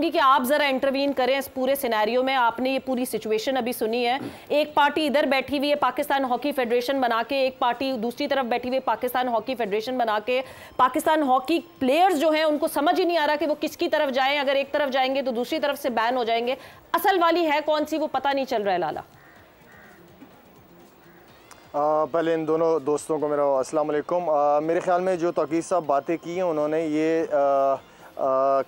कि आप जरा इंटरवीन करें इस पूरे सिनेरियो में। आपने ये पूरी सिचुएशन अभी सुनी है, एक पार्टी इधर बैठी हुई है पाकिस्तान हॉकी फेडरेशन बना के, एक पार्टी दूसरी तरफ बैठी हुई है पाकिस्तान हॉकी फेडरेशन बना के। पाकिस्तान हॉकी प्लेयर्स जो हैं उनको समझ ही नहीं आ रहा कि वो किसकी तरफ जाएं, अगर एक तरफ जाएंगे तो दूसरी तरफ से बैन हो जाएंगे। असल वाली है कौन सी वो पता नहीं चल रहा है। लाला, पहले इन दोनों दोस्तों को मेरा अस्सलाम वालेकुम। मेरे ख्याल में जो तौकीर साहब बातें की हैं उन्होंने ये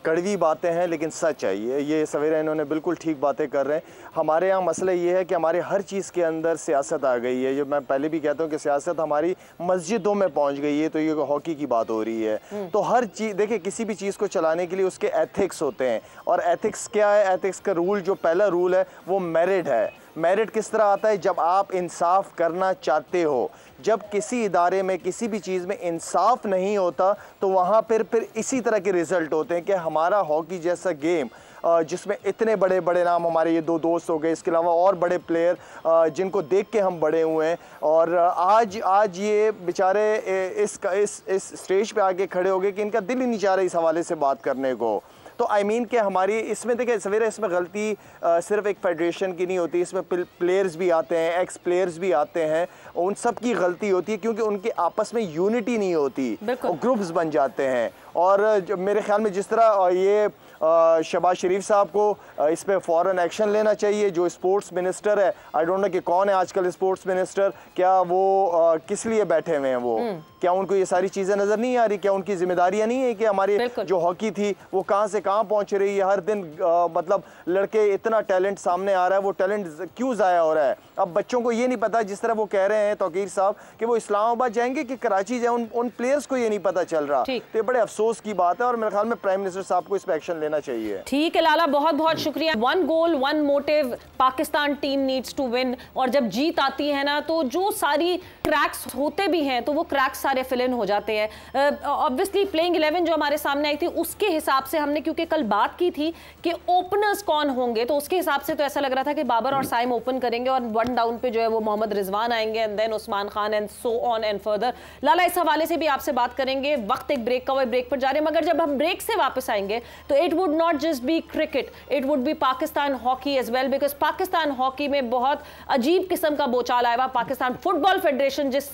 कड़वी बातें हैं लेकिन सच है। ये सवेरा इन्होंने बिल्कुल ठीक बातें कर रहे हैं। हमारे यहाँ मसला ये है कि हमारे हर चीज़ के अंदर सियासत आ गई है। जो मैं पहले भी कहता हूँ कि सियासत हमारी मस्जिदों में पहुँच गई है। तो ये हॉकी की बात हो रही है तो हर चीज़ देखिए, किसी भी चीज़ को चलाने के लिए उसके एथिक्स होते हैं। और एथिक्स क्या है? एथिक्स का रूल, जो पहला रूल है वो मेरिट है। मेरिट किस तरह आता है? जब आप इंसाफ करना चाहते हो। जब किसी इदारे में किसी भी चीज़ में इंसाफ नहीं होता तो वहाँ फिर इसी तरह के रिज़ल्ट होते हैं कि हमारा हॉकी जैसा गेम जिसमें इतने बड़े बड़े नाम, हमारे ये दो दोस्त हो गए, इसके अलावा और बड़े प्लेयर जिनको देख के हम बड़े हुए हैं, और आज ये बेचारे इस स्टेज पे आके खड़े हो गए कि इनका दिल ही नहीं चाह रहा इस हवाले से बात करने को। तो आई मीन कि हमारी इसमें देखिए सवेरे, इसमें गलती सिर्फ एक फेडरेशन की नहीं होती, इसमें प्लेयर्स भी आते हैं, एक्स प्लेयर्स भी आते हैं, उन सब की गलती होती है क्योंकि उनके आपस में यूनिटी नहीं होती और ग्रुप्स बन जाते हैं। और मेरे ख्याल में जिस तरह ये शहबाज शरीफ साहब को इस पर फ़ौरन एक्शन लेना चाहिए। जो स्पोर्ट्स मिनिस्टर है, आई डोंट नो कि कौन है आजकल स्पोर्ट्स मिनिस्टर, क्या वो किस लिए बैठे हुए हैं वो? क्या उनको ये सारी चीज़ें नज़र नहीं आ रही? क्या उनकी जिम्मेदारियां नहीं है कि हमारी जो हॉकी थी वो कहाँ से कहाँ पहुँच रही है? हर दिन मतलब लड़के, इतना टैलेंट सामने आ रहा है, वो टैलेंट क्यों ज़ाया हो रहा है? अब बच्चों को ये नहीं पता, जिस तरह वो कह रहे हैं तौकीर साहब कि वो इस्लामाबाद जाएंगे कि कराची जाए, उन प्लेयर्स को ये नहीं पता चल रहा। तो ये बड़े अफसोस की बात है और मेरे ख्याल में प्राइम मिनिस्टर साहब को इस पर एक्शन लेना चाहिए। ठीक है लाला, बहुत बहुत शुक्रिया। 1 goal 1 motive, Pakistan team needs to win. और जब जीत आती है ना तो जो सारी क्रैक्स होते भी हैं तो वो क्रैक्स सारे फिल इन हो जाते हैं। ऑब्वियसली प्लेइंग 11 जो हमारे सामने आई थी उसके हिसाब से हमने, क्योंकि कल बात की थी कि ओपनर्स कौन होंगे, तो उसके हिसाब से तो ऐसा लग रहा था कि बाबर और साइम ओपन करेंगे और 1 डाउन पे जो है वो मोहम्मद रिजवान आएंगे and then Usman Khan and so on and further. लाला, इस हवाले से भी आपसे बात करेंगे। वक्त एक ब्रेक का हुआ, ब्रेक पर जा रहे हैं, मगर जब हम ब्रेक से वापस आएंगे तो it would not just be cricket, it would be Pakistan hockey as well, because Pakistan hockey में बहुत अजीब किस्म का बोचाल आया हुआ। पाकिस्तान फुटबॉल फेडरेशन जिस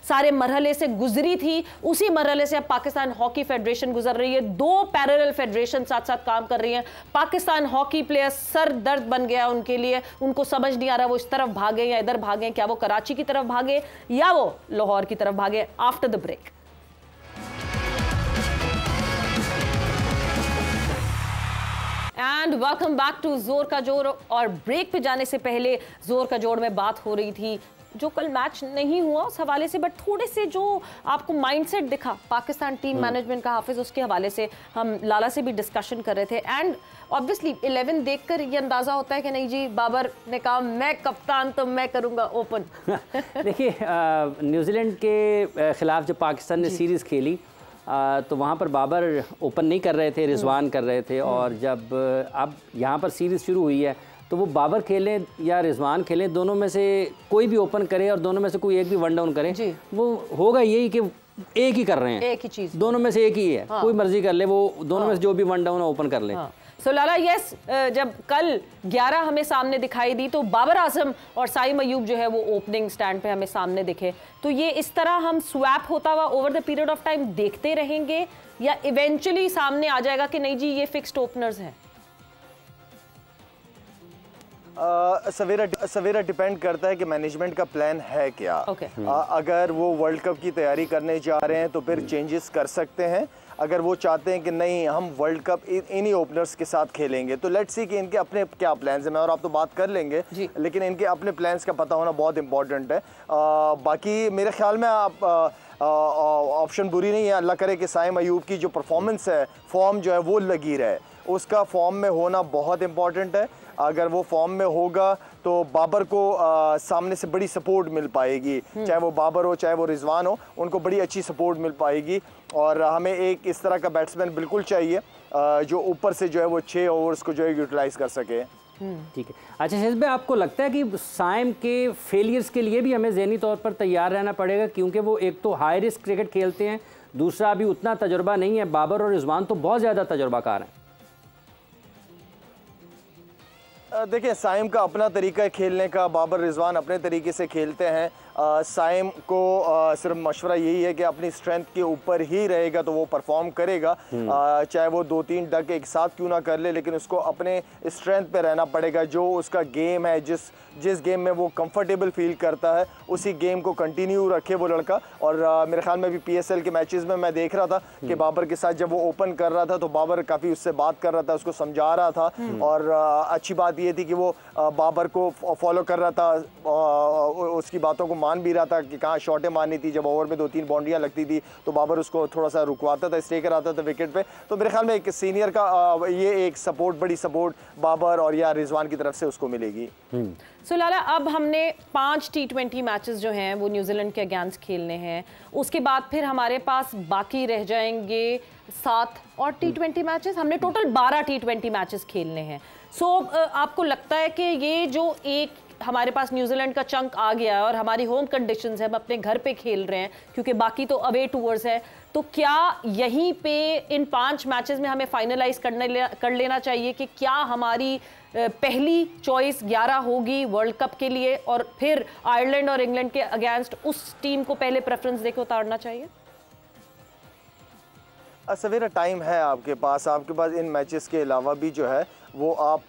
सारे मरहले से गुजरी थी उसी मरहले से अब पाकिस्तान हॉकी फेडरेशन गुजर रही है। 2 पैरेलल फेडरेशन साथ साथ काम कर रही हैं। पाकिस्तान हॉकी प्लेयर्स सर दर्द बन गया उनके लिए, उनको समझ नहीं आ रहा वो इस तरफ भागे या इधर भागे, क्या वो कराची की तरफ भागे या वो लाहौर की तरफ भागे। After the break. And welcome back to जोर का जोर। और ब्रेक पे जाने से पहले जोर का जोड़ में बात हो रही थी जो कल मैच नहीं हुआ उस हवाले से, बट थोड़े से जो आपको माइंडसेट दिखा पाकिस्तान टीम मैनेजमेंट का, हाफिज, उसके हवाले से हम लाला से भी डिस्कशन कर रहे थे। एंड ऑब्वियसली 11 देखकर ये अंदाज़ा होता है कि नहीं जी, बाबर ने कहा मैं कप्तान तो मैं करूंगा ओपन। देखिए न्यूजीलैंड के खिलाफ जब पाकिस्तान ने सीरीज़ खेली तो वहाँ पर बाबर ओपन नहीं कर रहे थे, रिजवान कर रहे थे। और जब अब यहाँ पर सीरीज़ शुरू हुई है तो वो बाबर खेलें या रिजवान खेलें, दोनों में से कोई भी ओपन करे और दोनों में से कोई एक भी 1 डाउन करे, वो होगा यही कि एक ही कर रहे हैं, एक ही चीज़, दोनों में से एक ही है। हाँ। कोई मर्जी कर ले, वो दोनों में से जो भी 1 डाउन है ओपन कर ले। हाँ। सो लाला, यस, जब कल 11 हमें सामने दिखाई दी तो बाबर आजम और साइम अयूब जो है वो ओपनिंग स्टैंड पे हमें सामने दिखे, तो ये इस तरह हम स्वैप होता हुआ over the period of time देखते रहेंगे या इवेंचुअली सामने आ जाएगा कि नहीं जी ये फिक्स्ड ओपनर्स हैं? सवेरा डिपेंड करता है कि मैनेजमेंट का प्लान है क्या। अगर वो वर्ल्ड कप की तैयारी करने जा रहे हैं तो फिर चेंजेस कर सकते हैं। अगर वो चाहते हैं कि नहीं हम वर्ल्ड कप इन्हीं ओपनर्स के साथ खेलेंगे तो लेट्स सी कि इनके अपने क्या प्लान्स हैं। मैं और आप तो बात कर लेंगे लेकिन इनके अपने प्लान्स का पता होना बहुत इंपॉर्टेंट है। बाकी मेरे ख्याल में आप ऑप्शन बुरी नहीं है। अल्लाह करे कि साइम अयूब की जो परफॉर्मेंस है, फॉर्म जो है वो लगी रहे, उसका फॉर्म में होना बहुत इंपॉर्टेंट है। अगर वो फॉर्म में होगा तो बाबर को सामने से बड़ी सपोर्ट मिल पाएगी, चाहे वो बाबर हो चाहे वो रिजवान हो, उनको बड़ी अच्छी सपोर्ट मिल पाएगी। और हमें एक इस तरह का बैट्समैन बिल्कुल चाहिए जो ऊपर से जो है वो 6 ओवर्स को जो है यूटिलाइज कर सके। ठीक है। अच्छा शहज़ भाई, आपको लगता है कि साइम के फेलियर्स के लिए भी हमें ज़हनी तौर पर तैयार रहना पड़ेगा, क्योंकि वो एक तो हाई रिस्क क्रिकेट खेलते हैं, दूसरा अभी उतना तजुर्बा नहीं है। बाबर और रिजवान तो बहुत ज़्यादा तजुर्बाकार हैं। देखिए, साइम का अपना तरीका है खेलने का, बाबर रिजवान अपने तरीके से खेलते हैं। साइम को सिर्फ मशवरा यही है कि अपनी स्ट्रेंथ के ऊपर ही रहेगा तो वो परफॉर्म करेगा, चाहे वो 2-3 डक एक साथ क्यों ना कर ले, लेकिन उसको अपने स्ट्रेंथ पे रहना पड़ेगा। जो उसका गेम है, जिस गेम में वो कंफर्टेबल फील करता है, उसी गेम को कंटिन्यू रखे वो लड़का। और मेरे ख्याल में भी PSL के मैचेस में मैं देख रहा था कि बाबर के साथ जब वो ओपन कर रहा था तो बाबर काफ़ी उससे बात कर रहा था, उसको समझा रहा था। और अच्छी बात ये थी कि वो बाबर को फॉलो कर रहा था, उसकी बातों को मान भी रहा था कि कहाँ शॉटें मारनी थी। जब ओवर में 2-3 बाउंड्रियाँ लगती थी तो बाबर उसको थोड़ा सा रुकवाता था, स्टे कराता था विकेट पे। तो मेरे ख्याल में एक सीनियर का ये एक सपोर्ट, बड़ी सपोर्ट बाबर और या रिजवान की तरफ से उसको मिलेगी। सो लाला, अब हमने 5 T20 मैचेस जो हैं वो न्यूजीलैंड के अगेंस्ट खेलने हैं, उसके बाद फिर हमारे पास बाकी रह जाएंगे 7 और T20 मैचेस। हमने टोटल 12 T20 मैचेस खेलने हैं। सो आपको लगता है कि ये जो एक हमारे पास न्यूजीलैंड का चंक आ गया और हमारी होम कंडीशंस है, हम अपने घर पे खेल रहे हैं क्योंकि बाकी तो अवे टूर्स है, तो क्या यहीं पे इन 5 मैचेस में हमें फाइनलाइज कर लेना चाहिए कि क्या हमारी पहली चॉइस 11 होगी वर्ल्ड कप के लिए और फिर आयरलैंड और इंग्लैंड के अगेंस्ट उस टीम को पहले प्रेफरेंस देके उतारना चाहिए? सवेरा टाइम है आपके पास इन मैचेस के अलावा भी जो है वो आप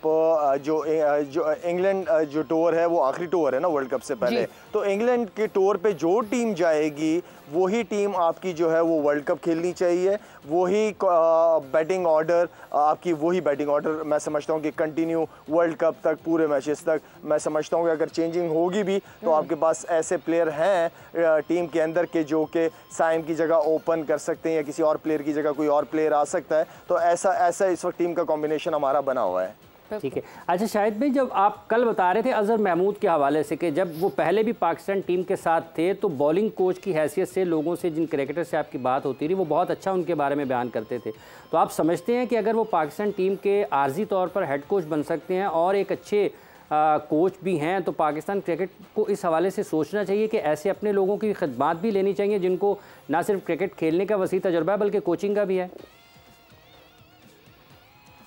जो इंग्लैंड जो टूर है वो आखिरी टूर है ना वर्ल्ड कप से पहले, तो इंग्लैंड के टूर पे जो टीम जाएगी वही टीम आपकी जो है वो वर्ल्ड कप खेलनी चाहिए। वही बैटिंग ऑर्डर आपकी, वही बैटिंग ऑर्डर मैं समझता हूँ कि कंटिन्यू वर्ल्ड कप तक, पूरे मैचेस तक। मैं समझता हूँ कि अगर चेंजिंग होगी भी तो आपके पास ऐसे प्लेयर हैं टीम के अंदर के जो कि साइम की जगह ओपन कर सकते हैं या किसी और प्लेयर की जगह कोई और प्लेयर आ सकता है। तो ऐसा इस वक्त टीम का कॉम्बिनेशन हमारा बना हुआ है। ठीक है। अच्छा शाहिद भाई, जब आप कल बता रहे थे अजहर महमूद के हवाले से कि जब वो पहले भी पाकिस्तान टीम के साथ थे तो बॉलिंग कोच की हैसियत से लोगों से, जिन क्रिकेटर से आपकी बात होती रही, वो बहुत अच्छा उनके बारे में बयान करते थे। तो आप समझते हैं कि अगर वो पाकिस्तान टीम के आर्जी तौर पर हेड कोच बन सकते हैं और एक अच्छे कोच भी हैं, तो पाकिस्तान क्रिकेट को इस हवाले से सोचना चाहिए कि ऐसे अपने लोगों की खिदमात भी लेनी चाहिए जिनको ना सिर्फ क्रिकेट खेलने का वसी तजुर्बा है बल्कि कोचिंग का भी है?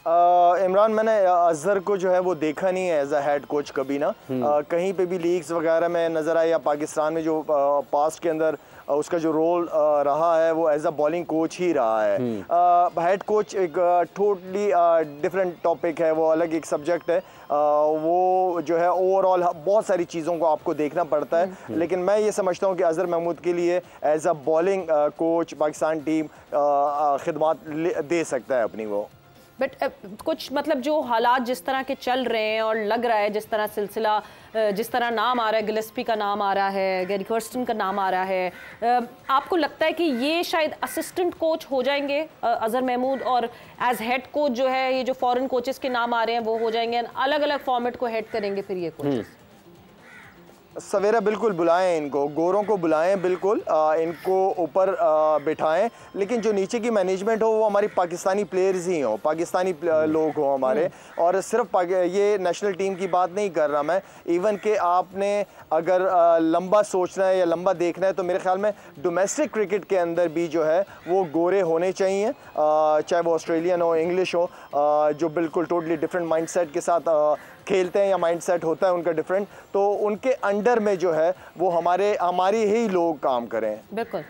इमरान, मैंने अजहर को जो है वो देखा नहीं है एज अ हेड कोच कभी ना। कहीं पे भी लीग्स वगैरह में नज़र आया या पाकिस्तान में जो पास्ट के अंदर उसका जो रोल रहा है वो एज अ बॉलिंग कोच ही रहा है। हेड कोच एक टोटली डिफरेंट टॉपिक है, वो अलग एक सब्जेक्ट है। वो जो है ओवरऑल बहुत सारी चीज़ों को आपको देखना पड़ता है। लेकिन मैं ये समझता हूँ कि अजहर महमूद के लिए as a bowling coach Pakistan team खिदमात दे सकता है अपनी वो। बट कुछ मतलब जो हालात जिस तरह के चल रहे हैं और लग रहा है जिस तरह सिलसिला, जिस तरह नाम आ रहा है, गिलेस्पी का नाम आ रहा है, गैरी कर्स्टन का नाम आ रहा है, आपको लगता है कि ये शायद असिस्टेंट कोच हो जाएंगे अजहर महमूद और एज हेड कोच जो है ये जो फॉरेन कोचेस के नाम आ रहे हैं वो हो जाएंगे, अलग अलग फॉर्मेट को हेड करेंगे फिर ये कोचेस? सवेरा बिल्कुल बुलाएं इनको, गोरों को बुलाएं, बिल्कुल इनको ऊपर बिठाएं, लेकिन जो नीचे की मैनेजमेंट हो वो हमारी पाकिस्तानी प्लेयर्स ही हो, पाकिस्तानी लोग हो हमारे। और सिर्फ ये नेशनल टीम की बात नहीं कर रहा मैं, इवन कि आपने अगर लंबा सोचना है या लंबा देखना है तो मेरे ख्याल में डोमेस्टिक क्रिकेट के अंदर भी जो है वो गोरे होने चाहिए, चाहे वो ऑस्ट्रेलियन हो, इंग्लिश हो, जो बिल्कुल टोटली डिफरेंट माइंडसेट के साथ खेलते हैं या माइंडसेट होता है उनका डिफरेंट, तो उनके अंडर में जो है वो हमारी ही लोग काम करें। बिल्कुल